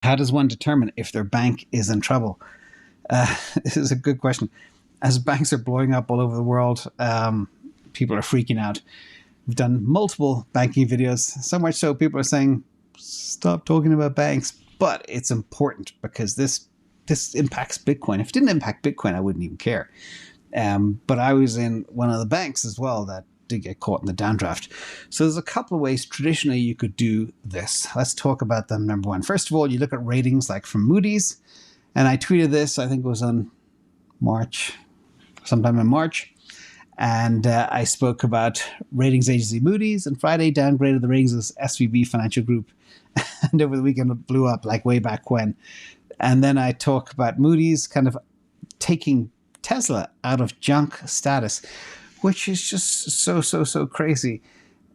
How does one determine if their bank is in trouble? This is a good question. As banks are blowing up all over the world, people are freaking out. We've done multiple banking videos, so much so people are saying, stop talking about banks. But it's important because this impacts Bitcoin. If it didn't impact Bitcoin, I wouldn't even care. But I was in one of the banks as well that did get caught in the downdraft. So there's a couple of ways traditionally you could do this. Let's talk about them. Number one, first of all, you look at ratings like from Moody's. And I tweeted this, I think it was on sometime in March. And I spoke about ratings agency Moody's, and Friday downgraded the ratings of SVB Financial Group. And over the weekend it blew up like way back when. And then I talk about Moody's kind of taking Tesla out of junk status, which is just so crazy.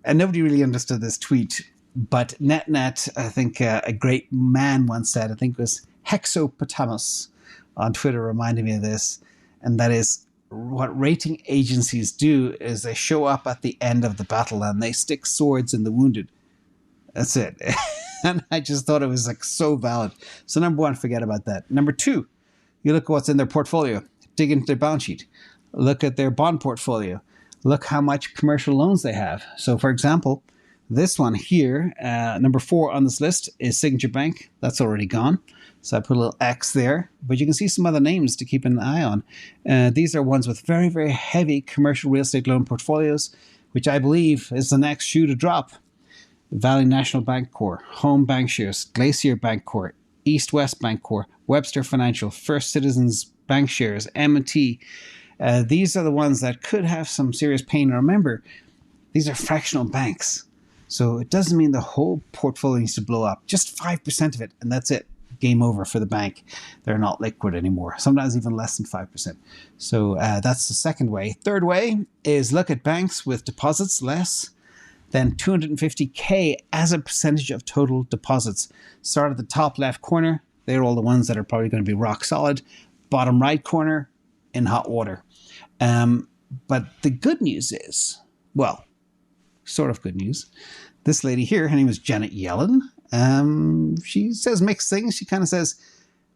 And nobody really understood this tweet. But net, I think a great man once said, I think it was Hexopotamus on Twitter reminded me of this. And that is, what rating agencies do is they show up at the end of the battle and they stick swords in the wounded. That's it. And I just thought it was like so valid. So number one, forget about that. Number two, you look at what's in their portfolio. Dig into their balance sheet. Look at their bond portfolio. Look how much commercial loans they have. So for example, this one here, number 4 on this list is Signature Bank. That's already gone. So I put a little X there, but you can see some other names to keep an eye on. These are ones with very, very heavy commercial real estate loan portfolios, which I believe is the next shoe to drop. Valley National Bancorp, Home Bankshares, Glacier Bancorp, East West Bancorp, Webster Financial, First Citizens Bankshares, M&T. These are the ones that could have some serious pain. Remember, these are fractional banks. So it doesn't mean the whole portfolio needs to blow up. Just 5% of it, and that's it. Game over for the bank. They're not liquid anymore. Sometimes even less than 5%. So that's the second way. Third way is look at banks with deposits less than 250K as a percentage of total deposits. Start at the top left corner. They're all the ones that are probably going to be rock solid. Bottom right corner, in hot water. But the good news is, well, sort of good news. This lady here, her name is Janet Yellen. She says mixed things. She kind of says,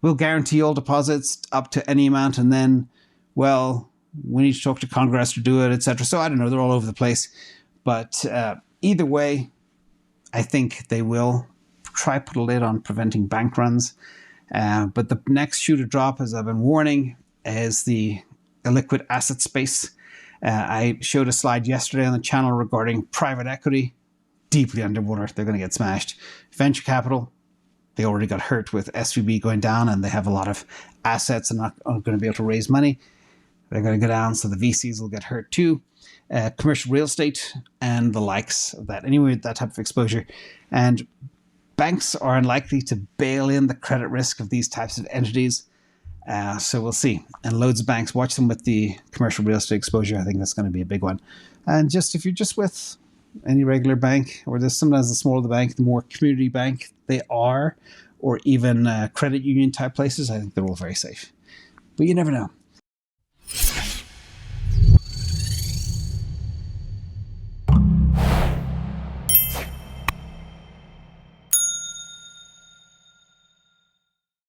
we'll guarantee all deposits up to any amount, and then, well, we need to talk to Congress to do it, etc. So I don't know. They're all over the place. But either way, I think they will try put a lid on preventing bank runs. But the next shoe to drop, as I've been warning, is the illiquid asset space. I showed a slide yesterday on the channel regarding private equity. Deeply underwater. They're going to get smashed. Venture capital, they already got hurt with SVB going down, and they have a lot of assets and not going to be able to raise money. They're going to go down, so the VCs will get hurt too. Commercial real estate and the likes of that. Anyway, that type of exposure. And banks are unlikely to bail in the credit risk of these types of entities. So we'll see. And loads of banks, watch them with the commercial real estate exposure. I think that's going to be a big one. And just if you're just with any regular bank, or there's sometimes the smaller the bank, the more community bank they are, or even credit union type places, I think they're all very safe. But you never know.